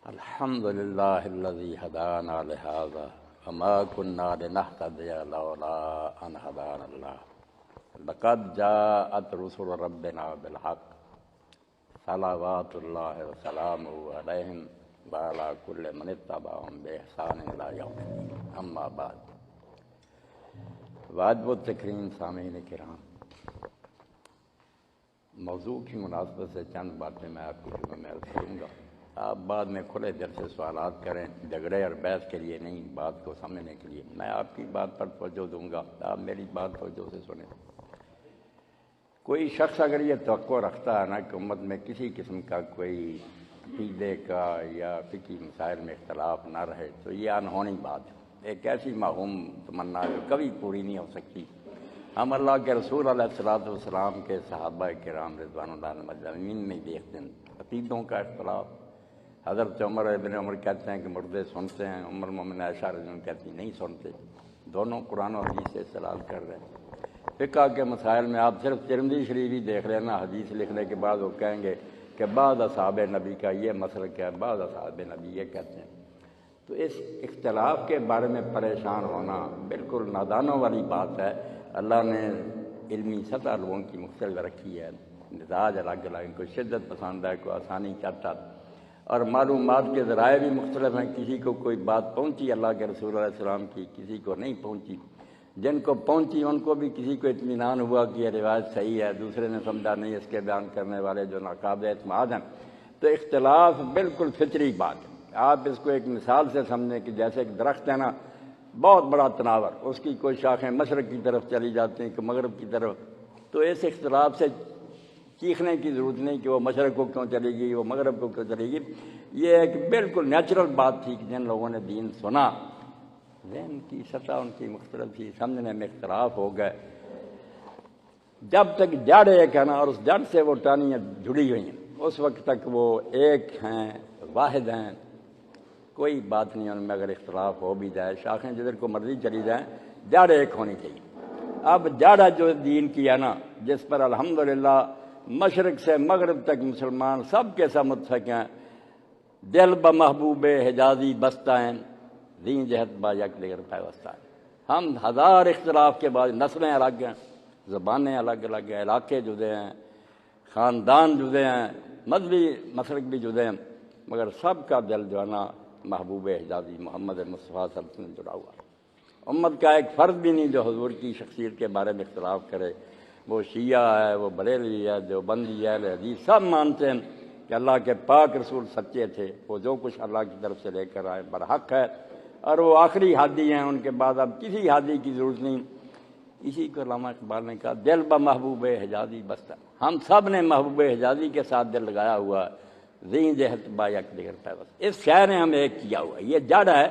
الحمد للہ الذی ہدانا لہذا وما كنا لنہتدی لولا ان ہدانا اللہ لقد جاءت رسل ربنا بالحق صلوات اللہ وسلامہ علیہم وعلی کل من اتبعہم بإحسان الی یوم الدین اما بعد واجب التکریم سامعین کرام، موضوع کی مناسبت سے چند باتیں میں آپ کو شروع میں عرض کروں گا۔ آپ بعد میں کھلے دل سے سوالات کریں، جھگڑے اور بحث کے لیے نہیں، بات کو سمجھنے کے لیے۔ میں آپ کی بات پر توجہ دوں گا، آپ میری بات توجہ سے سنیں۔ کوئی شخص اگر یہ توقع رکھتا ہے نا کہ امت میں کسی قسم کا کوئی عقیدے کا یا فقہی مسائل میں اختلاف نہ رہے تو یہ انہونی بات ہے، ایک ایسی موہوم تمنا جو کبھی پوری نہیں ہو سکتی۔ ہم اللہ کے رسول علیہ الصلوۃ والسلام کے صحابہ کرام رضوان اللہ اجمعین میں دیکھتے ہیں عقیدوں کا اختلاف۔ حضرت عمر ابن عمر کہتے ہیں کہ مردے سنتے ہیں، ام المومنین عائشہ رضی اللہ عنہا کہتی ہیں نہیں سنتے۔ دونوں قرآن و حدیث سے استدلال کر رہے ہیں۔ فقہ کے مسائل میں آپ صرف ترمذی شریف ہی دیکھ لینا، حدیث لکھنے کے بعد وہ کہیں گے کہ بعض اصحاب نبی کا یہ مسلک ہے، بعض اصحاب نبی یہ کہتے ہیں۔ تو اس اختلاف کے بارے میں پریشان ہونا بالکل نادانوں والی بات ہے۔ اللہ نے علمی سطح لوگوں کی مختلف رکھی ہے، مزاج الگ الگ، کوئی شدت پسند ہے، کوئی آسانی چاہتا، اور معلومات کے ذرائع بھی مختلف ہیں۔ کسی کو کوئی بات پہنچی اللہ کے رسول علیہ السلام کی، کسی کو نہیں پہنچی۔ جن کو پہنچی ان کو بھی کسی کو اطمینان ہوا کہ یہ روایت صحیح ہے، دوسرے نے سمجھا نہیں، اس کے بیان کرنے والے جو ناقابل اعتماد ہیں۔ تو اختلاف بالکل فطری بات ہے۔ آپ اس کو ایک مثال سے سمجھیں کہ جیسے ایک درخت ہے نا، بہت بڑا تناور، اس کی کوئی شاخیں مشرق کی طرف چلی جاتی ہیں کہ مغرب کی طرف، تو اس اختلاف سے چیخنے کی ضرورت نہیں کہ وہ مشرق کو کیوں چلے گی، وہ مغرب کو کیوں چلے گی۔ یہ ایک بالکل نیچرل بات تھی کہ جن لوگوں نے دین سنا، ذہن کی سطح ان کی مختلف تھی، سمجھنے میں اختلاف ہو گئے۔ جب تک جڑ ایک ہے نا، اور اس جڑ سے وہ ٹہنیاں جڑی ہوئی ہیں، اس وقت تک وہ ایک ہیں، واحد ہیں، کوئی بات نہیں ان میں اگر اختلاف ہو بھی جائے، شاخیں جدھر کو مرضی چلی جائیں، جڑ ایک ہونی چاہیے۔ اب جڑ جو دین کی ہے نا، جس پر الحمدللہ مشرق سے مغرب تک مسلمان سب کے سب متفق ہیں، دل بمحبوب حجازی بستائیں دین جہت با یک دیگر پیوستہ ہے۔ ہم ہزار اختلاف کے بعد نسلیں الگ ہیں، زبانیں الگ الگ ہیں، علاقے جدے ہیں، خاندان جدے ہیں، مذہبی مسلک بھی جدے ہیں، مگر سب کا دل جو ہے نا محبوب حجازی محمد مصطفیٰ صلی اللہ علیہ وسلم جڑا ہوا ہے۔ امت کا ایک فرد بھی نہیں جو حضور کی شخصیت کے بارے میں اختلاف کرے، وہ شیعہ ہے، وہ بریلوی ہے، دیوبندی ہے، اہل حدیث، سب مانتے ہیں کہ اللہ کے پاک رسول سچے تھے، وہ جو کچھ اللہ کی طرف سے لے کر آئے برحق ہے، اور وہ آخری ہادی ہیں، ان کے بعد اب کسی ہادی کی ضرورت نہیں۔ اسی کو علامہ اقبال نے کہا دل بمحبوب حجازی بستہ، ہم سب نے محبوب حجازی کے ساتھ دل لگایا ہوا ہے، ذی جہت با یک دیگر پیوست، اس شے نے ہم ایک کیا ہوا ہے۔ یہ جڑ ہے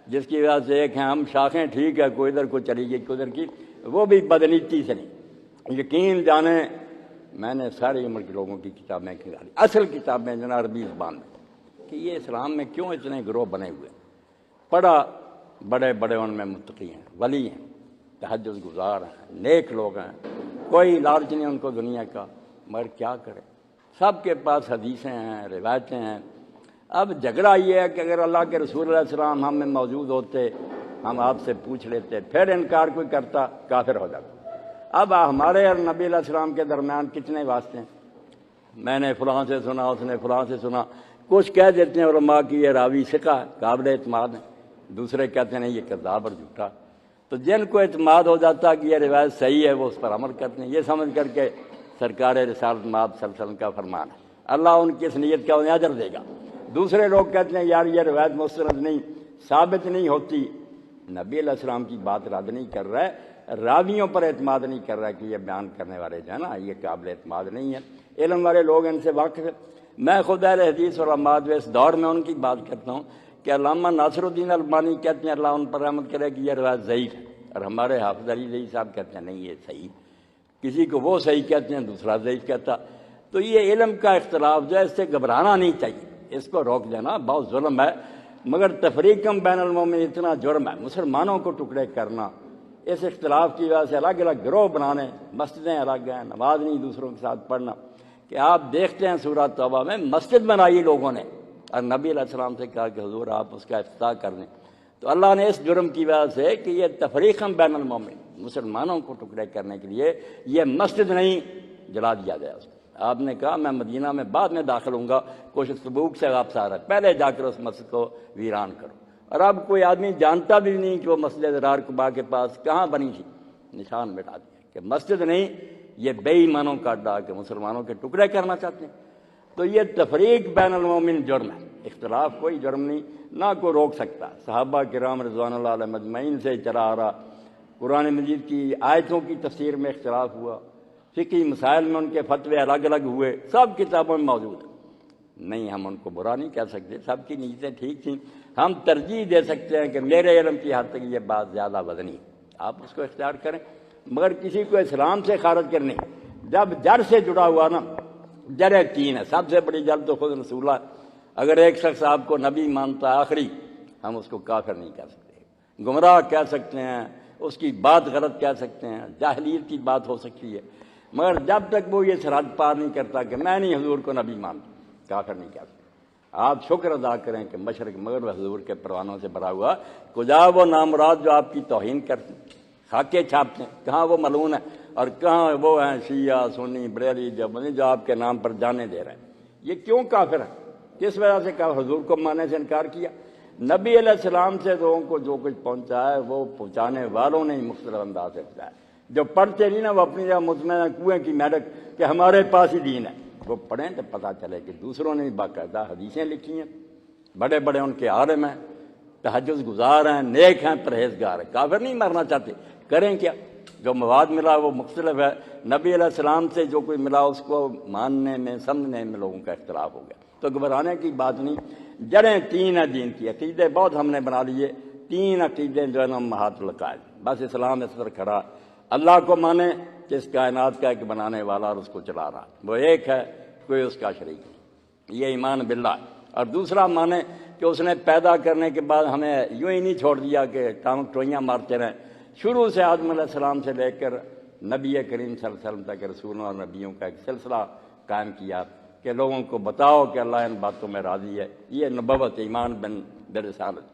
جس کی وجہ سے ایک ہیں ہم، شاخیں ٹھیک ہے، کوئی ادھر کو چلی گئی کوئی ادھر کی، وہ بھی بدنیتی سے نہیں۔ یقین جانیں میں نے ساری عمر کے لوگوں کی کتابیں کھلائی، اصل کتابیں جناب عربی زبان میں، کہ یہ اسلام میں کیوں اتنے گروہ بنے ہوئے ہیں۔ پڑھا، بڑے بڑے ان میں متقی ہیں، ولی ہیں، تہجد گزار ہیں، نیک لوگ ہیں، کوئی لالچ نہیں ان کو دنیا کا، مگر کیا کرے، سب کے پاس حدیثیں ہیں، روایتیں ہیں۔ اب جھگڑا یہ ہے کہ اگر اللہ کے رسول علیہ السلام ہم میں موجود ہوتے، ہم آپ سے پوچھ لیتے، پھر انکار کوئی کرتا کافر ہو جاتا۔ اب ہمارے اور نبی علیہ السلام کے درمیان کتنے واسطے ہیں، میں نے فلاں سے سنا، اس نے فلاں سے سنا، کچھ کہہ دیتے ہیں علماء کی یہ راوی ثقہ ہے، قابل اعتماد ہے، دوسرے کہتے ہیں نہیں یہ کذاب اور جھوٹا۔ تو جن کو اعتماد ہو جاتا کہ یہ روایت صحیح ہے وہ اس پر عمل کرتے ہیں، یہ سمجھ کر کے سرکار رسالت مآب صلی اللہ علیہ وسلم کا فرمان ہے، اللہ ان کی اس نیت کا انہیں اجر دے گا۔ دوسرے لوگ کہتے ہیں یار یہ روایت مستند نہیں، ثابت نہیں ہوتی، نبی علیہ السلام کی بات رد نہیں کر رہا ہے، راویوں پر اعتماد نہیں کر رہا ہے کہ یہ بیان کرنے والے جو ہے نا یہ قابل اعتماد نہیں ہیں۔ علم والے لوگ ان سے واقف ہیں۔ میں خود اہل حدیث اور علماء جو اس دور میں ان کی بات کرتا ہوں کہ علامہ ناصر الدین البانی کہتے ہیں اللہ ان پر رحمت کرے کہ یہ روایت ضعیف ہے، اور ہمارے حافظ علی زئی صاحب کہتے ہیں نہیں یہ صحیح، کسی کو وہ صحیح کہتے ہیں دوسرا ضعیف کہتا۔ تو یہ علم کا اختلاف جو ہے اس سے گھبرانا نہیں چاہیے، اس کو روک دینا بہت ظلم ہے، مگر تفریقم بین المومنین اتنا جرم ہے، مسلمانوں کو ٹکڑے کرنا، اس اختلاف کی وجہ سے الگ الگ گروہ بنانے، مسجدیں الگ ہیں، نماز نہیں دوسروں کے ساتھ پڑھنا۔ کہ آپ دیکھتے ہیں سورہ توبہ میں مسجد بنائی لوگوں نے، اور نبی علیہ السلام سے کہا کہ حضور آپ اس کا افتتاح کر دیں، تو اللہ نے اس جرم کی وجہ سے کہ یہ تفریقاً بین المومن، مسلمانوں کو ٹکڑے کرنے کے لیے یہ مسجد نہیں جلا دیا گیا اس کو۔ آپ نے کہا میں مدینہ میں بعد میں داخل ہوں گا، کچھ تبوک سے واپس آ رہا ہے، پہلے جا کر اس مسجد کو ویران کرو۔ اور اب کوئی آدمی جانتا بھی نہیں کہ وہ مسجد ضرار قباء کے پاس کہاں بنی تھی، نشان مٹا دیا کہ مسجد نہیں، یہ بے ایمانوں کا اڈا کہ مسلمانوں کے ٹکڑے کرنا چاہتے ہیں۔ تو یہ تفریق بین المومن جرم ہے، اختلاف کوئی جرم نہیں، نہ کوئی روک سکتا۔ صحابہ کرام رضوان اللہ علیہ مجمعین سے چلا آ رہا، قرآن مجید کی آیتوں کی تفسیر میں اختلاف ہوا، فقہی مسائل میں ان کے فتوے الگ الگ ہوئے، سب کتابوں میں موجود ہیں۔ نہیں، ہم ان کو برا نہیں کہہ سکتے، سب کی نیتیں ٹھیک تھیں، ہم ترجیح دے سکتے ہیں کہ میرے علم کی حد تک یہ بات زیادہ وزنی ہے، آپ اس کو اختیار کریں، مگر کسی کو اسلام سے خارج کرنے جب جڑ سے جڑا ہوا نا، جڑیں تین ہے، سب سے بڑی جڑ تو خود رسول اللہ۔ اگر ایک شخص آپ کو نبی مانتا ہے آخری، ہم اس کو کافر نہیں کہہ سکتے، گمراہ کہہ سکتے ہیں، اس کی بات غلط کہہ سکتے ہیں، جاہلیت کی بات ہو سکتی ہے، مگر جب تک وہ یہ سرحد پار نہیں کرتا کہ میں نہیں حضور کو نبی مانتا، کافر نہیں کہہ سکتے۔ آپ شکر ادا کریں کہ مشرق مغرب حضور کے پروانوں سے بھرا ہوا، کجا وہ نامراد جو آپ کی توہین کرتے ہیں، خاکے چھاپتے ہیں، کہاں وہ ملعون ہے، اور کہاں وہ ہیں شیعہ سنی بریلی جو آپ کے نام پر جانے دے رہے ہیں۔ یہ کیوں کافر ہے؟ کس وجہ سے کہا حضور کو ماننے سے انکار کیا؟ نبی علیہ السلام سے لوگوں کو جو کچھ پہنچا ہے وہ پہنچانے والوں نے ہی مختلف انداز سے پہنچایا۔ جو پڑھتے نہیں نا، وہ اپنی جگہ مطمئن کنویں کی میڈک کہ ہمارے پاس ہی دین ہے، وہ پڑھیں تو پتہ چلے کہ دوسروں نے باقاعدہ حدیثیں لکھی ہیں، بڑے بڑے ان کے عالم ہیں، تہجد گزار ہیں، نیک ہیں، پرہیزگار ہیں، کافر نہیں مرنا چاہتے، کریں کیا؟ جو مواد ملا وہ مختلف ہے، نبی علیہ السلام سے جو کوئی ملا اس کو ماننے میں سمجھنے میں لوگوں کا اختلاف ہو گیا، تو گھبرانے کی بات نہیں۔ جڑیں تین ہیں دین کی، عقیدے بہت ہم نے بنا لیے، تین عقیدے جو ہے نا امہات العقائد، بس اسلام اس پر کھڑا، اللہ کو مانے کہ اس کائنات کا ایک بنانے والا اور اس کو چلا رہا، وہ ایک ہے، کوئی اس کا شریک نہیں، یہ ایمان باللہ۔ اور دوسرا مانے کہ اس نے پیدا کرنے کے بعد ہمیں یوں ہی نہیں چھوڑ دیا کہ ٹانگ ٹوئیاں مارتے رہیں، شروع سے آدم علیہ السلام سے لے کر نبی کریم صلی اللہ علیہ وسلم تک رسولوں اور نبیوں کا ایک سلسلہ قائم کیا کہ لوگوں کو بتاؤ کہ اللہ ان باتوں میں راضی ہے، یہ نبوت ایمان برسالت۔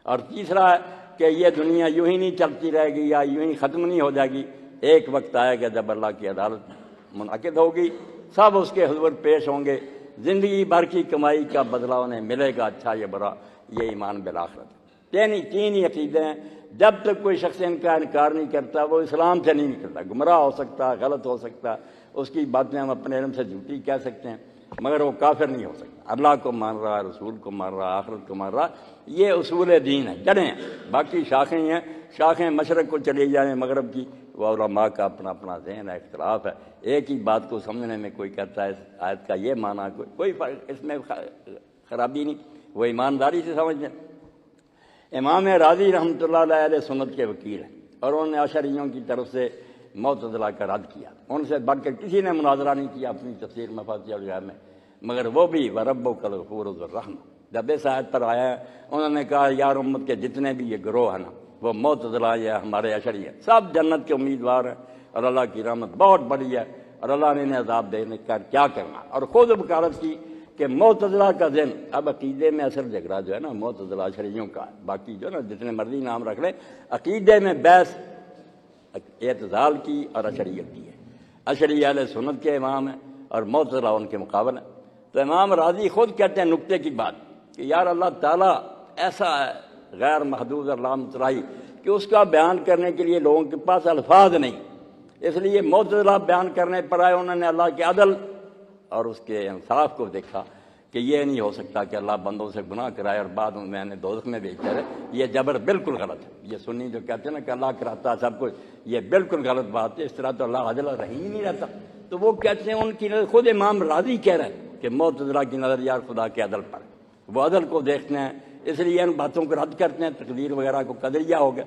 اور تیسرا ہے کہ یہ دنیا یوں ہی نہیں چلتی رہے گی یا یوں ہی ختم نہیں ہو جائے گی، ایک وقت آئے گا جب اللہ کی عدالت منعقد ہوگی، سب اس کے حضور پیش ہوں گے، زندگی بھر کی کمائی کا بدلہ انہیں ملے گا، اچھا یا برا، یہ ایمان بالآخرت۔ تین ہی عقیدے ہیں، جب تک کوئی شخص ان کا انکار نہیں کرتا وہ اسلام سے نہیں نکلتا، گمراہ ہو سکتا، غلط ہو سکتا، اس کی باتیں ہم اپنے علم سے جھوٹی کہہ سکتے ہیں، مگر وہ کافر نہیں ہو سکتا، اللہ کو مان رہا، رسول کو مان رہا، آخرت کو مان رہا، یہ اصول دین ہے، جڑیں ہیں، باقی شاخیں ہیں، شاخیں مشرق کو چلی جائیں مغرب کی، وہ علماء کا اپنا اپنا ذہن ہے، اختلاف ہے، ایک ہی بات کو سمجھنے میں کوئی کہتا ہے اس آیت کا یہ معنی، کوئی فرق اس میں خرابی نہیں، وہ ایمانداری سے سمجھیں۔ امام راضی رحمۃ اللہ علیہ سنت کے وکیل ہیں، اور انہوں نے اشعریوں کی طرف سے معتزلہ کا رد کیا، ان سے بڑھ کر کسی نے مناظرہ نہیں کیا اپنی تفسیر مفاتیح الغیب میں، مگر وہ بھی وَرَبُّكَ الْغَفُورُ ذُو الرَّحْمَةِ، جب اس آیت پر آیا انہوں نے کہا یار امت کے جتنے بھی یہ گروہ ہیں نا، وہ معتزلہ یا ہمارے اشعری ہیں، سب جنت کے امیدوار ہیں، اور اللہ کی رحمت بہت بڑی ہے، اور اللہ نے انہیں عذاب دینے کا کیا کرنا، اور خود وکالت کی کہ معتزلہ کا ذہن، اب عقیدے میں اصل جھگڑا جو ہے نا معتزلہ اشعریوں کا، باقی جو ہے نا جتنے مرضی نام رکھ لیں، عقیدے میں بحث اعتزال کی اور اشعریت کی ہے، اشعری اہل سنت کے امام ہیں اور معتزلہ ان کے مقابل ہیں۔ تو امام راضی خود کہتے ہیں نکتے کی بات کہ یار اللہ تعالیٰ ایسا ہے غیر محدود اور لامتناہی کہ اس کا بیان کرنے کے لیے لوگوں کے پاس الفاظ نہیں، اس لیے معتزلہ بیان کرنے پر آئے، انہوں نے اللہ کے عدل اور اس کے انصاف کو دیکھا کہ یہ نہیں ہو سکتا کہ اللہ بندوں سے گناہ کرائے اور بعد میں نے دوزخ میں بھیج کرے، یہ جبر بالکل غلط ہے۔ یہ سنی جو کہتے ہیں نا کہ اللہ کراتا ہے سب کچھ، یہ بالکل غلط بات ہے، اس طرح تو اللہ عدل اور رحیم نہیں رہتا۔ تو وہ کہتے ہیں ان کی نظر، خود امام راضی کہہ رہے ہیں کہ معتزلہ کی نظر یار خدا کے عدل پر، وہ عدل کو دیکھتے ہیں، اس لیے ان باتوں کو رد کرتے ہیں، تقدیر وغیرہ کو قدریہ ہو گیا۔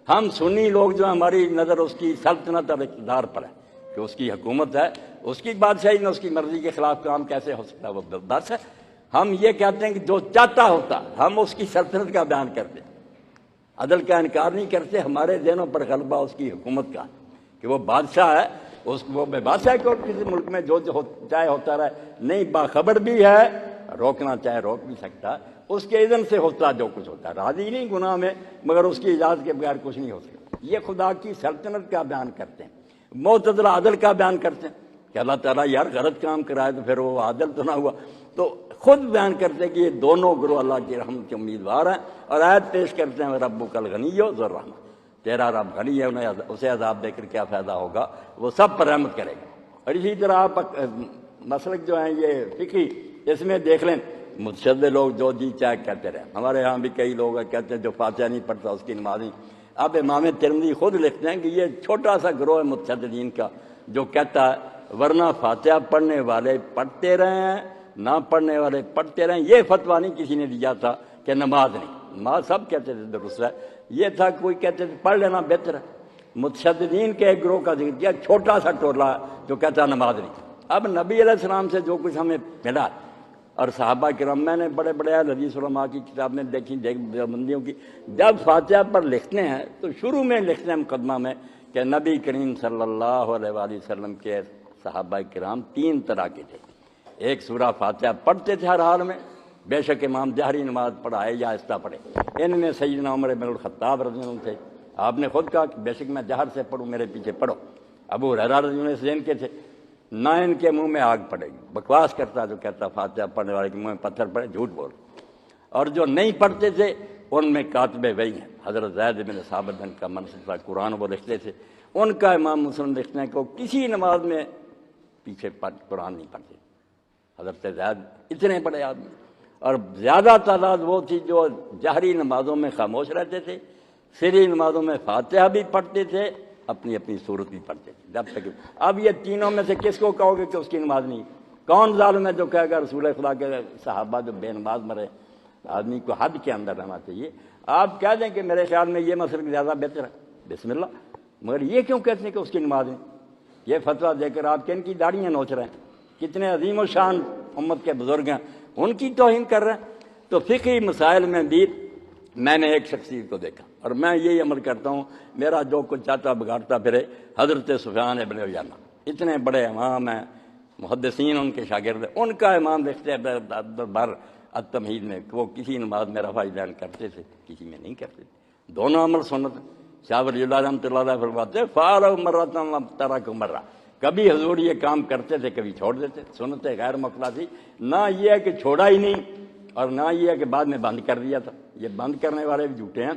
ہم سنی لوگ جو ہماری نظر اس کی سلطنت اور اقتدار پر ہے کہ اس کی حکومت ہے، اس کی بادشاہی میں اس کی مرضی کے خلاف کام کیسے ہو سکتا ہے، وہ بس ہے۔ ہم یہ کہتے ہیں کہ جو چاہتا ہوتا، ہم اس کی سلطنت کا بیان کرتے، عدل کا انکار نہیں کرتے، ہمارے ذہنوں پر غلبہ اس کی حکومت کا کہ وہ بادشاہ ہے، وہ بے بادشاہ کو کسی ملک میں جو چاہے ہوتا رہے، نہیں باخبر بھی ہے اور روکنا چاہے روک بھی سکتا ہے، اس کے اذن سے ہوتا جو کچھ ہوتا ہے، راضی نہیں گناہ میں مگر اس کی اجازت کے بغیر کچھ نہیں ہو سکتا۔ یہ خدا کی سلطنت کا بیان کرتے ہیں، معتدل عادل کا بیان کرتے ہیں کہ اللہ تعالیٰ یار غلط کام کرائے تو پھر وہ عادل تو نہ ہوا، تو خود بیان کرتے ہیں کہ یہ دونوں گروہ اللہ کی رحمت کے امیدوار ہیں، اور آیت پیش کرتے ہیں ربک الغنی ذو الرحمہ، تیرا رب غنی ہے، انہیں اسے عذاب دے کر کیا فائدہ ہوگا، وہ سب پر رحمت کرے گا۔ اور اسی طرح آپ مسلک جو ہیں یہ فقہی، اس میں دیکھ لیں متشدد لوگ جو جی چاہے کہتے رہے، ہمارے ہاں بھی کئی لوگ کہتے ہیں جو فاتحہ نہیں پڑھتا اس کی نماز نہیں۔ اب امام ترمذی خود لکھتے ہیں کہ یہ چھوٹا سا گروہ ہے متشددین کا جو کہتا ہے ورنہ فاتحہ پڑھنے والے پڑھتے رہے ہیں، نہ پڑھنے والے پڑھتے رہیں، یہ فتویٰ نہیں کسی نے دیا تھا کہ نماز نہیں، نماز سب کہتے تھے درست ہے، یہ تھا کوئی کہتے تھے پڑھ لینا بہتر ہے۔ متشددین کے ایک گروہ کا ذکر کیا، چھوٹا سا ٹولہ جو کہتا ہے نماز نہیں۔ اب نبی علیہ السلام سے جو کچھ ہمیں ملا اور صحابہ کرام، میں نے بڑے بڑے حدیث علماء کی کتاب میں دیکھی دیوبندیوں کی، جب فاتحہ پر لکھتے ہیں تو شروع میں لکھتے ہیں مقدمہ میں کہ نبی کریم صلی اللہ علیہ وآلہ وسلم کے صحابہ کرام تین طرح کے تھے، ایک سورہ فاتحہ پڑھتے تھے ہر حال میں، بے شک امام جہری نماز پڑھائے یا آہستہ پڑھے، ان میں سیدنا عمر بن الخطاب رضی اللہ عنہ تھے، آپ نے خود کہا کہ بے شک میں جہر سے پڑھوں میرے پیچھے پڑھو۔ ابو ہریرہ رضی اللہ عنہ سے ان کے تھے، نہ ان کے منہ میں آگ پڑے گی، بکواس کرتا جو کہتا فاتحہ پڑھنے والے کے منہ میں پتھر پڑے، جھوٹ بول، اور جو نہیں پڑھتے تھے ان میں کاتب وحی ہیں، حضرت زید بن ثابت ان کا منصب تھا، قرآن وہ لکھتے تھے، ان کا امام مسلم لکھتے ہیں کہ وہ کسی نماز میں پیچھے قرآن نہیں پڑھتے، حضرت زید اتنے بڑے آدمی، اور زیادہ تعداد وہ تھی جو جہری نمازوں میں خاموش رہتے تھے، سری نمازوں میں فاتحہ بھی پڑھتے تھے، اپنی اپنی صورت بھی پڑھتے تھے، جب تک۔ اب یہ تینوں میں سے کس کو کہو گے کہ اس کی نماز نہیں؟ کون ظالم ہے جو کہے گا رسول خدا کے صحابہ جو بے نماز مرے؟ آدمی کو حد کے اندر رہنا چاہیے۔ آپ کہہ دیں کہ میرے خیال میں یہ مسلک زیادہ بہتر ہے، بسم اللہ، مگر یہ کیوں کہتے ہیں کہ اس کی نماز نہیں؟ یہ فتویٰ دے کر آپ کن کی داڑیاں نوچ رہے ہیں؟ کتنے عظیم و شان امت کے بزرگ ہیں، ان کی توہین کر رہے ہیں۔ تو فقہی مسائل میں بھی میں نے ایک شخصیت کو دیکھا اور میں یہی عمل کرتا ہوں، میرا جو کچھ چاہتا بگاڑتا پھرے، حضرت سفیان ابن عیینہ، اتنے بڑے امام ہیں، محدثین ان کے شاگرد، ان کا امام لکھتے ہیں بر التمہید میں کہ وہ کسی نماز میں رفع دین کرتے تھے، کسی میں نہیں کرتے تھے، دونوں عمل سنت۔ شاہ ولی اللہ رحمۃ اللہ علیہ فرماتے ہیں فعلوا مرۃ ترکوا مرۃ، کبھی حضور یہ کام کرتے تھے کبھی چھوڑ دیتے، سنت غیر مقلہ تھی، نہ یہ ہے کہ چھوڑا ہی نہیں اور نہ یہ ہے کہ بعد میں بند کر دیا تھا، یہ بند کرنے والے بھی جھوٹے ہیں۔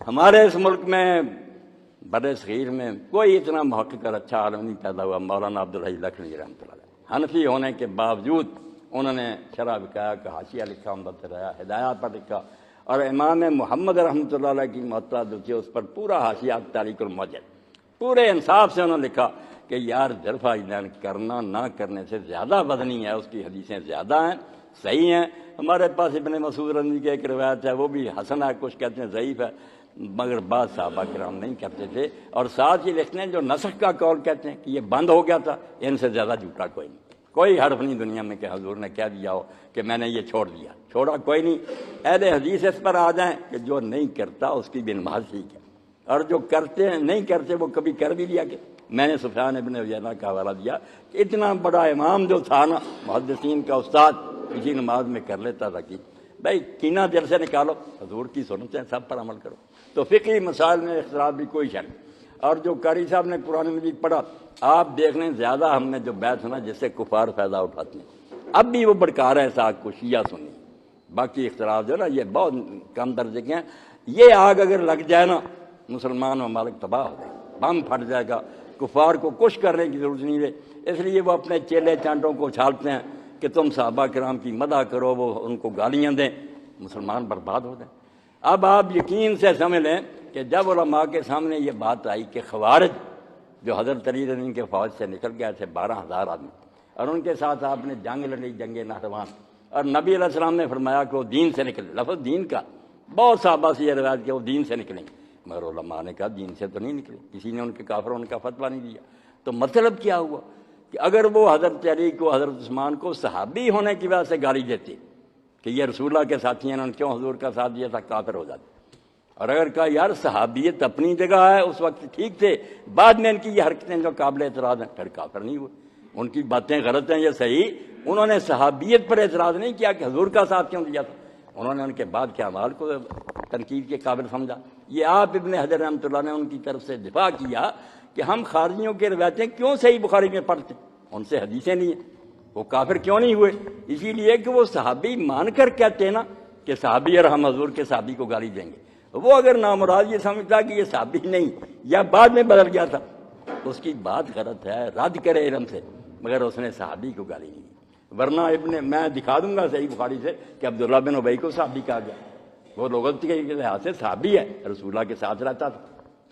ہمارے اس ملک میں بر صغیر میں کوئی اتنا محقق اور اچھا عالم نہیں پیدا ہوا، مولانا عبدالحی لکھنوی رحمۃ اللہ علیہ، حنفی ہونے کے باوجود انہوں نے شرح بکایا کا حاشیہ لکھا، عمدۃ الرحیٰ ہدایات پر لکھا، اور امام محمد رحمۃ اللہ علیہ کی معطا جو تھی اس پر پورا حاشیہ تاریخ الموجد، پورے انصاف سے انہوں نے لکھا کہ یار رفع دین کرنا نہ کرنے سے زیادہ وزنی ہے، اس کی حدیثیں زیادہ ہیں، صحیح ہیں۔ ہمارے پاس ابن مسعود رضی کی ایک روایت ہے، وہ بھی حسن ہے، کچھ کہتے ہیں ضعیف ہے، مگر بعض صحابہ کرام نہیں کرتے تھے، اور ساتھ ہی لکھتے ہیں جو نسخ کا قول کہتے ہیں کہ یہ بند ہو گیا تھا، ان سے زیادہ جھوٹا کوئی نہیں، کوئی حرف نہیں دنیا میں کہ حضور نے کہہ دیا ہو کہ میں نے یہ چھوڑ دیا، چھوڑا کوئی نہیں۔ اہل حدیث اس پر آ جائیں کہ جو نہیں کرتا اس کی بھی نماز ٹھیک ہے، اور جو کرتے ہیں نہیں کرتے وہ کبھی کر بھی لیا کہ میں نے سفیان ابن عیینہ کا حوالہ دیا کہ اتنا بڑا امام جو تھا نا، محدثین کا استاد، کسی نماز میں کر لیتا تھا کہ بھائی کینہ دل سے نکالو، حضور کی سنتیں سب پر عمل کرو۔ تو فقہی مسائل میں اختلاف بھی کوئی شک نہیں۔ اور جو قاری صاحب نے قرآن مجید پڑھا، آپ دیکھ لیں زیادہ ہم نے جو بیت سنا جس سے کفار فائدہ اٹھاتے ہیں، اب بھی وہ بھڑکا رہے ہیں ساتھ کو شیعہ سنی، باقی اختلاف جو ہے نا یہ بہت کم درجے کے ہیں۔ یہ آگ اگر لگ جائے نا مسلمان ممالک تباہ ہو جائے، بم پھٹ جائے گا، کفار کو کچھ کرنے کی ضرورت نہیں ہے، اس لیے وہ اپنے چیلے چانٹوں کو اچھالتے ہیں کہ تم صحابہ کرام کی مدح کرو، وہ ان کو گالیاں دیں، مسلمان برباد ہو جائیں۔ اب آپ یقین سے سمجھ لیں کہ جب علماء کے سامنے یہ بات آئی کہ خوارج جو حضرت علی رضی اللہ عنہ کے فوج سے نکل گئے تھے 12,000 آدمی، اور ان کے ساتھ آپ نے جنگ لڑی، جنگ نہروان، اور نبی علیہ السلام نے فرمایا کہ وہ دین سے نکلے، لفظ دین کا، بہت صحابہ سے یہ روایت کہ وہ دین سے نکلیں، مگر علماء نے کہا دین سے تو نہیں نکلے، کسی نے ان کے کافروں ان کا فتویٰ نہیں دیا۔ تو مطلب کیا ہوا کہ اگر وہ حضرت علی کو، حضرت عثمان کو صحابی ہونے کی وجہ سے گالی دیتے کہ یہ رسول اللہ کے ساتھی ہیں، انہوں نے کیوں حضور کا ساتھ دیا تھا، کافر ہو جاتے۔ اور اگر کہا یار صحابیت اپنی جگہ ہے، اس وقت ٹھیک تھے، بعد میں ان کی یہ حرکتیں جو قابل اعتراض ہیں، پھر کافر نہیں ہوئے، ان کی باتیں غلط ہیں یہ صحیح، انہوں نے صحابیت پر اعتراض نہیں کیا کہ حضور کا ساتھ کیوں دیا تھا، انہوں نے ان کے بعد کے اعمال کو تنقید کے قابل سمجھا۔ یہ آپ ابن حجر رحمۃ اللہ نے ان کی طرف سے دفاع کیا کہ ہم خارجیوں کے روایتیں کیوں صحیح بخاری میں پڑھتے ہیں، ان سے حدیثیں نہیں ہیں، وہ کافر کیوں نہیں ہوئے؟ اسی لیے کہ وہ صحابی مان کر کہتے ہیں نا کہ صحابی اور ہم حضور کے صحابی کو گالی دیں گے۔ وہ اگر نامراد یہ سمجھتا کہ یہ صحابی نہیں یا بعد میں بدل گیا تھا، اس کی بات غلط ہے، رد کرے علم سے، مگر اس نے صحابی کو گالی نہیں دی۔ ورنہ میں دکھا دوں گا صحیح بخاری سے کہ عبداللہ بن ابی کو صحابی کہا گیا، وہ لغت کے لحاظ سے صحابی ہے، رسول اللہ کے ساتھ رہتا تھا،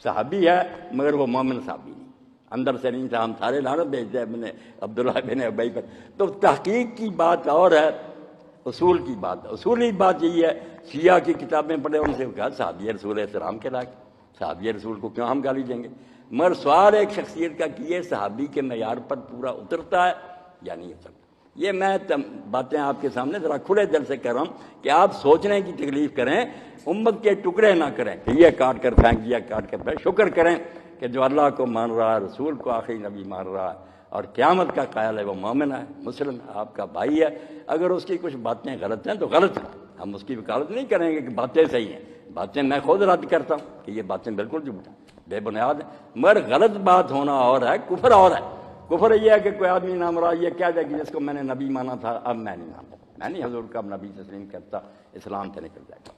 صحابی ہے، مگر وہ مومن صحابی نہیں، اندر سے نہیں تھا۔ ہم سارے لعنت بھیجتے ہیں عبداللہ بن ابی پر۔ تو تحقیق کی بات اور ہے، اصول کی بات، اصولی بات یہی ہے۔ شیعہ کی کتابیں پڑھے، ان سے کہا صحابی رسول السلام کے لائق، صحابی رسول کو کیوں ہم گالی دیں گے؟ مگر سوال ایک شخصیت کا کہ یہ صحابی کے معیار پر پورا اترتا ہے یا نہیں اترتا۔ یہ میں باتیں آپ کے سامنے ذرا کھلے دل سے کر رہا ہوں کہ آپ سوچنے کی تکلیف کریں، امت کے ٹکڑے نہ کریں کہ یہ کاٹ کر پھینک دیا، کاٹ کر پھینک۔ شکر کریں کہ جو اللہ کو مان رہا ہے، رسول کو آخری نبی مان رہا ہے اور قیامت کا قائل ہے، وہ مومن ہے، مسلم ہے، آپ کا بھائی ہے۔ اگر اس کی کچھ باتیں غلط ہیں تو غلط ہیں، ہم اس کی وکالت نہیں کریں گے کہ باتیں صحیح ہیں، باتیں میں خود رد کرتا ہوں کہ یہ باتیں بالکل جھوٹ ہیں، بے بنیاد ہیں، مگر غلط بات ہونا اور ہے، کفر اور ہے۔ کفر یہ ہے کہ کوئی آدمی نامراد یہ کہہ دے کہ جس کو میں نے نبی مانا تھا اب میں نہیں مانتا، میں نہیں حضور کا نبی تسلیم کرتا، اسلام سے نکل جائے گا۔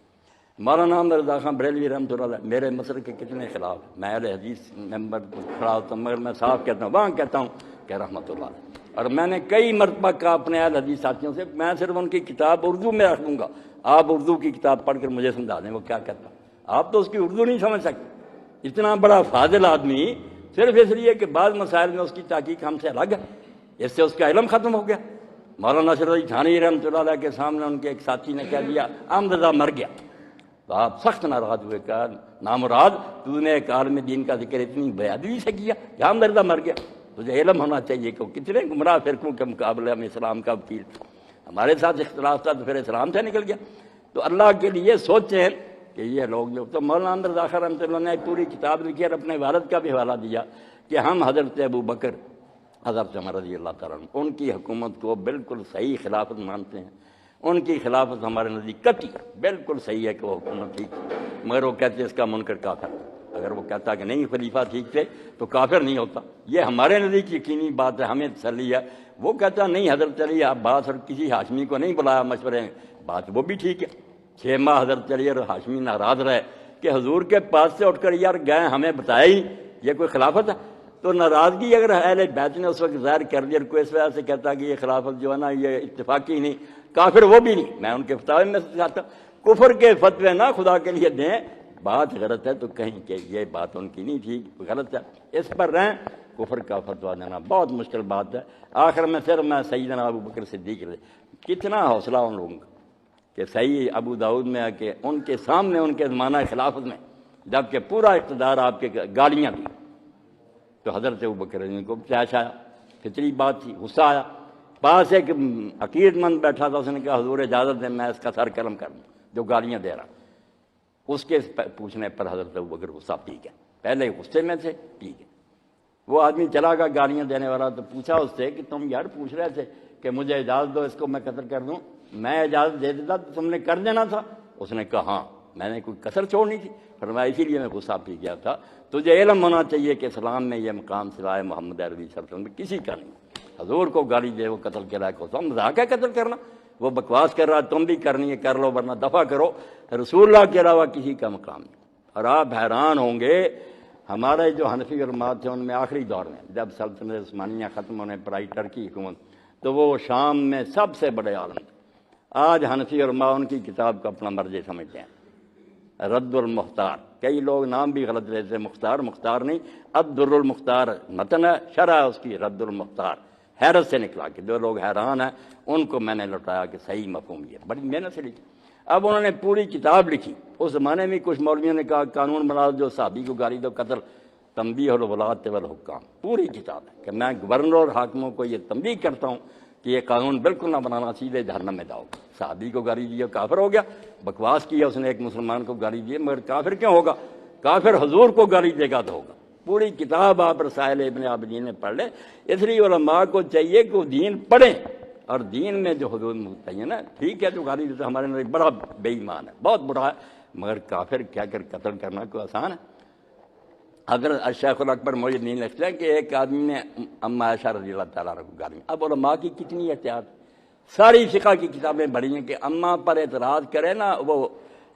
مولانا رضا خان بریلوی رحمۃ اللہ علیہ میرے مسلک کے کتنے خلاف، میں اہل حدیث ممبر کھڑا ہوتا ہوں، مگر میں صاف کہتا ہوں، وہاں کہتا ہوں کہ رحمۃ اللہ علیہ۔ اور میں نے کئی مرتبہ کہا اپنے اہل حدیث ساتھیوں سے، میں صرف ان کی کتاب اردو میں رکھ دوں گا، آپ اردو کی کتاب پڑھ کر مجھے سمجھا دیں وہ کیا کہتا، آپ تو اس کی اردو نہیں سمجھ سکتے۔ اتنا بڑا فاضل آدمی صرف اس لیے کہ بعض مسائل میں اس کی تحقیق ہم سے الگ ہے، اس سے اس کا علم ختم ہو گیا۔ مولانا نصر علی تھانوی رحمۃ اللہ علیہ کے سامنے ان کے ایک ساتھی نے کہہ دیا احمد رضا مر گیا، تو آپ سخت ناراض ہوئے، کہا نامراد تو نے ایک عالم دین کا ذکر اتنی بے ادبی سے کیا کہ احمد رضا مر گیا، تجھے علم ہونا چاہیے کہ کتنے گمراہ فرقوں کے مقابلے میں اسلام کا وکیل تھا، ہمارے ساتھ اختلاف تھا تو پھر اسلام سے نکل گیا۔ تو اللہ کے لیے سوچیں کہ یہ لوگ جو تو مولانا رضا خان رحمۃ اللہ نے پوری کتاب لکھی اور اپنے والد کا بھی حوالہ دیا کہ ہم حضرت ابو بکر، حضرت عمر رضی اللہ تعالیٰ عنہ ان کی حکومت کو بالکل صحیح خلافت مانتے ہیں، ان کی خلافت ہمارے نزدیک قطعی بالکل صحیح ہے کہ وہ حکومت ٹھیک تھی، مگر وہ کہتے ہیں اس کا منکر کافر، اگر وہ کہتا کہ نہیں خلیفہ ٹھیک تھے تو کافر نہیں ہوتا، یہ ہمارے نزدیک یقینی بات ہے، ہمیں تسلی ہے۔ وہ کہتا نہیں حضرت علی عباس اور کسی ہاشمی کو نہیں بلایا مشورے میں، بات وہ بھی ٹھیک ہے۔ 6 ماہ حضرت علی اور ہاشمی ناراض رہے کہ حضور کے پاس سے اٹھ کر یار گئے، ہمیں بتایا ہی، یہ کوئی خلافت ہے؟ تو ناراضگی اگر اہل بیت نے اس وقت ظاہر کر دی اور کوئی اس وجہ سے کہتا کہ یہ خلافت جو ہے نا یہ اتفاقی نہیں، کافر وہ بھی نہیں، میں ان کے فتوے میں چاہتا ہوں کفر کے فتوے نہ خدا کے لیے دیں، بات غلط ہے تو کہیں کہ یہ بات ان کی نہیں تھی، غلط ہے، اس پر رہیں، کفر کا فتویٰ دینا بہت مشکل بات ہے۔ آخر میں پھر میں سیدنا ابو بکر صدیق کتنا حوصلہ ان لوگوں کا کہ صحیح ابو داؤد میں ہے کہ ان کے سامنے ان کے زمانہ خلافت میں جبکہ پورا اقتدار آپ کے گالیاں تھیں تو حضرت ابو بکر کو پیش آیا، فطری بات تھی، غصہ آیا، پاس ایک عقیدت مند بیٹھا تھا، اس نے کہا حضور اجازت دیں میں اس کا سر قلم کر دوں جو گالیاں دے رہا، اس کے پوچھنے پر حضرت ابو بکر غصہ ٹھیک ہے، پہلے غصے میں تھے ٹھیک ہے، وہ آدمی چلا گا گالیاں دینے والا، تو پوچھا اس سے کہ تم یار پوچھ رہے تھے کہ مجھے اجازت دو اس کو میں قتل کر دوں، میں اجازت دے دیتا تو تم نے کر دینا تھا؟ اس نے کہا ہاں میں نے کوئی کسر چھوڑنی تھی، فرمایا اسی لیے میں غصہ پی گیا تھا، تجھے علم ہونا چاہیے کہ اسلام میں یہ مقام سوائے محمد عربی صلی اللہ علیہ وسلم میں کسی کا نہیں، حضور کو گالی دے وہ قتل کے لائق ہوتا، مذاق ہے قتل کرنا، وہ بکواس کر رہا تم بھی کرنی ہے کر لو ورنہ دفع کرو، رسول اللہ کے علاوہ کسی کا مقام نہیں۔ اور آپ حیران ہوں گے ہمارے جو حنفی علماء تھے ان میں آخری دور میں جب سلطنت عثمانیہ ختم ہونے پر آئی ٹرکی حکومت تو وہ شام میں سب سے بڑے عالم تھے، آج حنفی علماء ان کی کتاب کو اپنا مرجع سمجھتے ہیں، رد المختار، کئی لوگ نام بھی غلط لیتے ہیں، مختار نہیں، الدر المختار متن ہے، شرح اس کی رد المختار، حیرت سے نکلا کہ جو لوگ حیران ہیں ان کو میں نے لوٹایا کہ صحیح مفہوم یہ بڑی محنت سے لکھی۔ اب انہوں نے پوری کتاب لکھی، اس زمانے میں کچھ مولویوں نے کہا قانون بنا جو صحابی کو گالی دو قتل، تنبیہ الولاۃ والحکام، پوری کتاب ہے کہ میں گورنر اور حاکموں کو یہ تنبیہ کرتا ہوں کہ یہ قانون بالکل نہ بنانا، سیدھے جہنم میں جاؤ، صحابی کو گالی دی کافر ہو گیا، بکواس کیا اس نے ایک مسلمان کو گالی دی، مگر کافر کیوں ہوگا؟ کافر حضور کو گالی دے گا تو ہوگا۔ پوری کتاب آپ رسائل ابن عابدین میں پڑھ لیں، اس لیے علماء کو چاہیے کہ وہ دین پڑھیں، اور دین میں جو حدود متعین ہے نا، ٹھیک ہے جو گالی دیتا ہمارے اندر ایک بڑا بے ایمان ہے، بہت برا ہے، مگر کافر کیا کر قتل کرنا کوئی آسان ہے؟ حضرت شیخ الاکبر محی الدین لکھتے ہیں کہ ایک آدمی نے اما عائشہ رضی اللہ تعالیٰ عنہ کو گالی، اب علماء کی کتنی احتیاط، ساری فقہ کی کتابیں بڑھی ہیں کہ اما پر اعتراض کرے نا وہ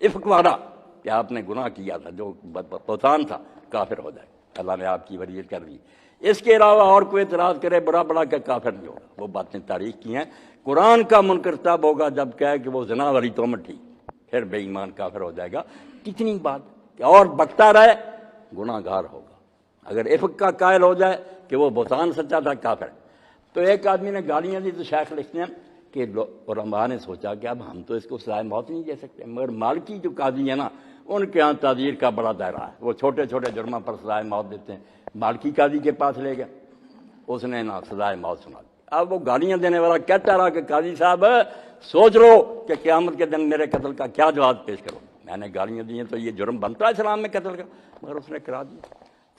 افک والا کہ آپ نے گناہ کیا تھا، جو بہتان تھا، کافر ہو جائے، اللہ نے آپ کی وریت کر دی۔ اس کے علاوہ اور کوئی اعتراض کرے بڑا بڑا کہ کافر نہیں ہوگا، وہ باتیں تاریخ کی ہیں۔ قرآن کا منکر تب ہوگا جب کہے کہ وہ زنا والی تہمت تھی، پھر بے ایمان کافر ہو جائے گا۔ کتنی بات کہ اور بکتا رہے گناہ گار ہوگا، اگر افک کا قائل ہو جائے کہ وہ بہتان سچا تھا، کافر۔ تو ایک آدمی نے گالیاں دی تو شیخ لکھتے ہیں کہ علماء نے سوچا کہ اب ہم تو اس کو سزائے موت نہیں دے سکتے، مگر مالکی جو قاضی ہے نا ان کے ہاں تعزیر کا بڑا دائرہ ہے، وہ چھوٹے چھوٹے جرموں پر سزائے موت دیتے ہیں۔ مالکی قاضی کے پاس لے گئے، اس نے نا سزائے موت سنا دی۔ اب وہ گالیاں دینے والا کہتا رہا کہ قاضی صاحب سوچ لو کہ قیامت کے دن میرے قتل کا کیا جواب پیش کرو، میں نے گالیاں دی ہیں تو یہ جرم بنتا ہے اسلام میں قتل کا، مگر اس نے کرا دیا۔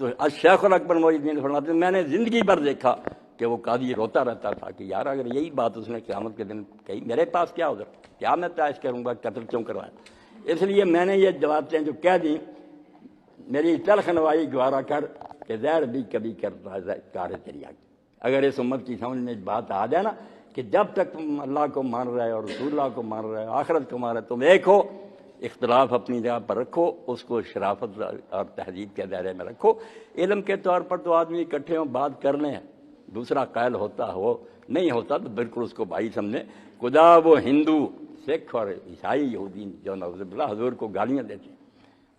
تو شیخ الاکبر محی الدین فرماتے ہیں میں نے زندگی بھر دیکھا کہ وہ قاضی روتا رہتا تھا کہ یار اگر یہی بات اس نے قیامت کے دن کہی، میرے پاس کیا ادھر، کیا میں پیش کروں گا، قتل کیوں کروایا؟ اس لیے میں نے یہ جوابیں جو کہہ دیں، میری تلخ نوائی گوارا کر کہ زہر بھی کبھی کرتا ہے کار تیری آگے۔ اگر اس امت کی سمجھ میں بات آ جائے نا کہ جب تک تم اللہ کو مان رہے اور رسول اللہ کو مان رہے آخرت کو مان رہے، تم ایک ہو، اختلاف اپنی جگہ پر رکھو، اس کو شرافت اور تہذیب کے دائرے میں رکھو۔ علم کے طور پر تو آدمی اکٹھے ہوں بات کر لیں، دوسرا قائل ہوتا ہو نہیں ہوتا تو بالکل اس کو بھائی سمجھیں۔ خدا وہ ہندو سکھ اور عیسائی یہودی جو نعوذ باللہ حضور کو گالیاں دیتے ہیں،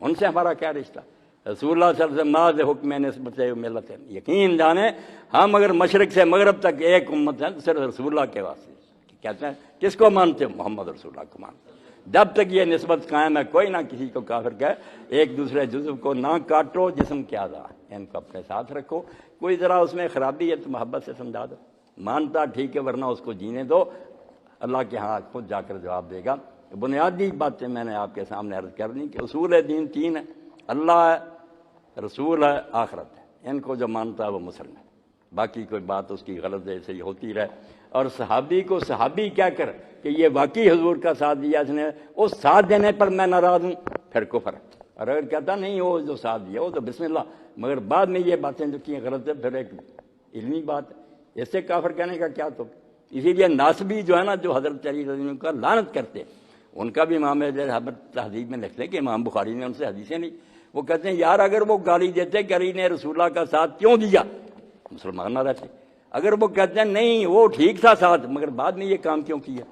ان سے ہمارا کیا رشتہ؟ رسول اللہ صلی اللہ علیہ وسلم ماذ حکم نسبت ملت ہے، یقین جانیں ہم اگر مشرق سے مغرب تک ایک امت ہیں تو صرف رسول اللہ کے واسطے کہتے ہیں۔ کس کو مانتے ہیں؟ محمد رسول اللہ کو مانتے ہیں۔ جب تک یہ نسبت قائم ہے کوئی نہ کسی کو کافر کہے، ایک دوسرے جزو کو نہ کاٹو، جسم کے اعضاء ان کو اپنے ساتھ رکھو، کوئی ذرا اس میں خرابی ہے تو محبت سے سمجھا دو، مانتا ٹھیک ہے ورنہ اس کو جینے دو، اللہ کے ہاں خود جا کر جواب دے گا۔ بنیادی باتیں میں نے آپ کے سامنے عرض کر دیں کہ اصول دین تین ہے، اللہ ہے، رسول ہے، آخرت ہے، ان کو جو مانتا ہے وہ مسلم ہے، باقی کوئی بات اس کی غلط ہے صحیح ہوتی رہے۔ اور صحابی کو صحابی کہہ کر کہ یہ واقعی حضور کا ساتھ دیا اس نے، اس ساتھ دینے پر میں ناراض ہوں، پھر کفر ہے۔ اور اگر کہتا نہیں وہ جو ساتھ دیا وہ تو بسم اللہ، مگر بعد میں یہ باتیں جو کی غلط ہے، پھر ایک علمی بات ہے، اس سے کافر کہنے کا کیا تو۔ اسی لیے ناسبی جو ہے نا، جو حضرت علی رضی اللہ عنہ کا لعنت کرتے ہیں، ان کا بھی امام تہذیب میں لکھتے ہیں کہ امام بخاری نے ان سے حدیثیں نہیں، وہ کہتے ہیں یار اگر وہ گالی دیتے کہ علی نے رسول اللہ کا ساتھ کیوں دیا، مسلمان نہ رہتے۔ اگر وہ کہتے ہیں نہیں وہ ٹھیک تھا ساتھ مگر بعد میں یہ کام کیوں کیا،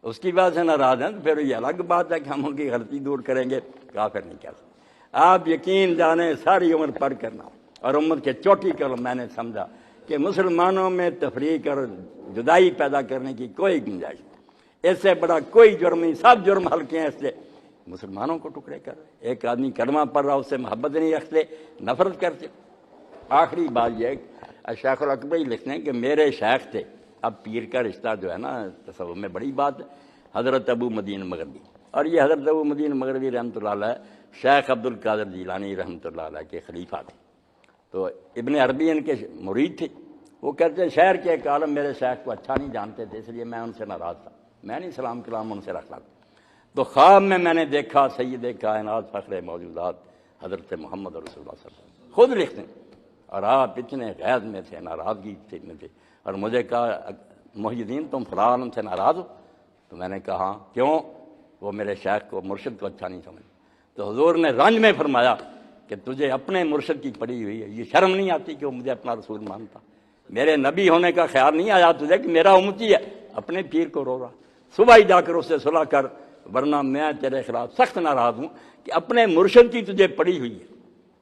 اس کی بات سے ناراض ہیں، تو پھر یہ الگ بات ہے کہ ہم ان کی غلطی دور کریں گے، کافر نہیں کہہ سکتے۔ آپ یقین جانیں ساری عمر پڑھ کرنا اور امت کے چوٹی کرو، میں نے سمجھا کہ مسلمانوں میں تفریق اور جدائی پیدا کرنے کی کوئی گنجائش نہیں، اس سے بڑا کوئی جرم نہیں، سب جرم ہلکے ہیں، اس سے مسلمانوں کو ٹکڑے کر رہے۔ ایک آدمی کلمہ پڑھ رہا اس سے محبت نہیں رکھتے، نفرت کرتے۔ آخری بات یہ شیخ الاکبر لکھتے ہیں کہ میرے شیخ تھے، اب پیر کا رشتہ جو ہے نا تصوف میں بڑی بات ہے، حضرت ابو مدین مغربی، اور یہ حضرت ابو مدین مغربی رحمۃ اللہ علیہ شیخ عبد القادر جیلانی رحمۃ اللہ علیہ کے خلیفہ تھے، تو ابن عربی ان کے مرید تھے۔ وہ کہتے ہیں شہر کے ایک عالم میرے شیخ کو اچھا نہیں جانتے تھے، اس لیے میں ان سے ناراض تھا، میں نہیں سلام کلام ان سے رکھتا تھا۔ تو خواب میں نے دیکھا سید کائنات فخر موجودات حضرت محمد رسول اللہ صلی اللہ علیہ وسلم، خود لکھتے ہیں، اور آپ اتنے غیظ میں تھے، ناراضگی میں تھے، اور مجھے کہا محی الدین تم فلاں عالم سے ناراض ہو؟ تو میں نے کہا کیوں؟ وہ میرے شیخ کو مرشد کو اچھا نہیں سمجھ۔ تو حضور نے رنج میں فرمایا کہ تجھے اپنے مرشد کی پڑی ہوئی ہے، یہ شرم نہیں آتی کہ وہ مجھے اپنا رسول مانتا، میرے نبی ہونے کا خیال نہیں آیا تجھے کہ میرا امتی ہے، اپنے پیر کو رو رہا، صبح ہی جا کر اس سے صلح کر، ورنہ میں تیرے خلاف سخت ناراض ہوں کہ اپنے مرشد کی تجھے پڑی ہوئی ہے،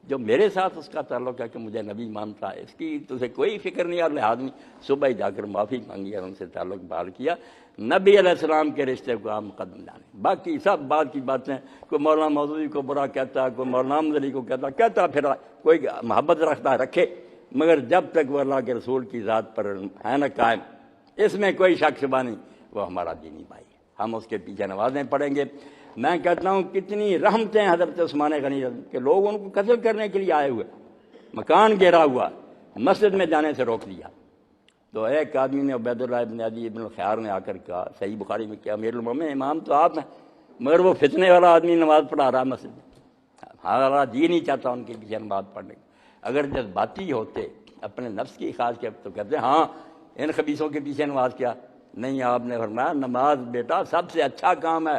جو میرے ساتھ اس کا تعلق ہے کہ مجھے نبی مانتا ہے، اس کی تجھے کوئی فکر نہیں اور لحاظ نہیں۔ صبح ہی جا کر معافی مانگی اور ان سے تعلق بحال کیا۔ نبی علیہ السلام کے رشتے کو آپ مقدم جانیں، باقی سب بات کی باتیں، کوئی مولانا مودودی کو برا کہتا ہے، کوئی مولانا احمد علی کو کہتا پھر کوئی محبت رکھتا ہے رکھے، مگر جب تک وہ اللہ کے رسول کی ذات پر ہے نا قائم، اس میں کوئی شک شبہ نہیں، وہ ہمارا دینی بھائی ہے، ہم اس کے پیچھے نمازیں پڑھیں گے۔ میں کہتا ہوں کتنی رحمتیں حضرت عثمان غنی کہ لوگ ان کو قتل کرنے کے لیے آئے ہوئے، مکان گھیرا ہوا، مسجد میں جانے سے روک دیا، تو ایک آدمی نے عبید اللہ ابن عدی ابن الخیار نے آ کر کہا صحیح بخاری میں کیا امیر المومنین امام تو آپ ہیں مگر وہ فتنے والا آدمی نماز پڑھا رہا مسجد میں، ہمارا جی نہیں چاہتا ان کے پیچھے نماز پڑھنے کا۔ اگر جذباتی ہوتے اپنے نفس کی خواہش کے تو کہتے ہاں ان خبیثوں کے پیچھے نماز کیا نہیں، آپ نے فرمایا نماز بیٹا سب سے اچھا کام ہے،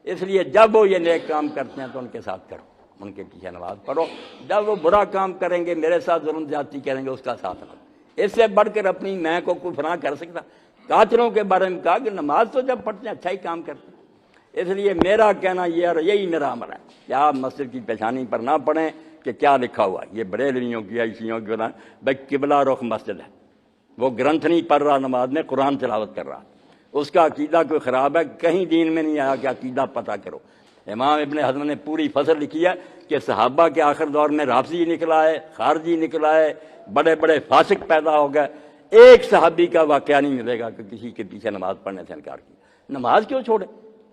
اس لیے جب وہ یہ نیک کام کرتے ہیں تو ان کے ساتھ کرو، ان کے پیچھے نماز پڑھو، جب وہ برا کام کریں گے میرے ساتھ ظلم زیادتی کریں گے اس کا ساتھ نہ دو۔ اس سے بڑھ کر اپنی میں کو کوئی فلاں کر سکتا؟ قاتلوں کے بارے میں کہا کہ نماز تو جب پڑھتے ہیں اچھا ہی کام کرتے ہیں۔ اس لیے میرا کہنا یہ اور یہی میرا عمل ہے کہ آپ مسجد کی پیشانی پر نہ پڑھیں کہ کیا لکھا ہوا ہے، یہ بریلویوں کی عیسیوں کی بھائی قبلہ رخ مسجد ہے، وہ گرنتھ نہیں پڑھ رہا نماز میں، قرآن تلاوت کر رہا، اس کا عقیدہ کوئی خراب ہے، کہیں دین میں نہیں آیا کہ عقیدہ پتہ کرو۔ امام ابن حزم نے پوری فصل لکھی ہے کہ صحابہ کے آخر دور میں رافضی نکلا ہے، خارجی نکلا ہے، بڑے بڑے فاسق پیدا ہو گئے، ایک صحابی کا واقعہ نہیں ملے گا کہ کسی کے پیچھے نماز پڑھنے سے انکار کیا۔ نماز کیوں چھوڑے؟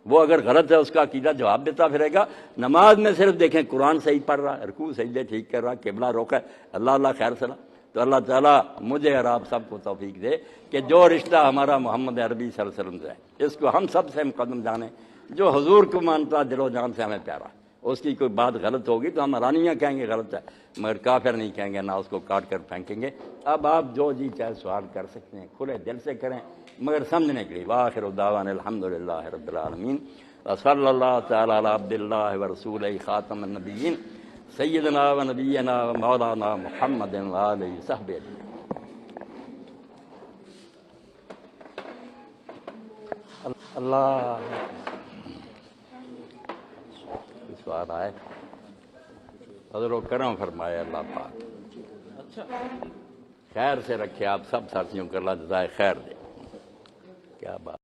وہ اگر غلط ہے اس کا عقیدہ جواب دیتا پھرے گا۔ نماز میں صرف دیکھیں قرآن صحیح پڑھ رہا، رکوع سجدے ٹھیک کر رہا، قبلہ روکا ہے، اللہ اللہ خیر سلا۔ تو اللہ تعالیٰ مجھے اور آپ سب کو توفیق دے کہ جو رشتہ ہمارا محمد عربی صلی اللہ علیہ وسلم سے ہے اس کو ہم سب سے مقدم جانیں، جو حضور کو مانتا دل و جان سے ہمیں پیارا، اس کی کوئی بات غلط ہوگی تو ہم حرانیاں کہیں گے غلط ہے، مگر کافر نہیں کہیں گے، نہ اس کو کاٹ کر پھینکیں گے۔ اب آپ جو جی چاہے سوال کر سکتے ہیں، کھلے دل سے کریں مگر سمجھنے کے لیے۔ وآخر دعوانا الحمدللہ رب العالمین، وصلی اللہ تعالی علی عبد اللہ ورسولہ خاتم النبیین سیدنا و نبینا و مولانا محمد و آلہ وصحبہ اجمعین۔ اللہ سوال آئے حضر و کرم فرمائے اللہ پاک خیر سے رکھے آپ سب ساتھیوں کو، اللہ جزائے خیر دے۔ کیا بات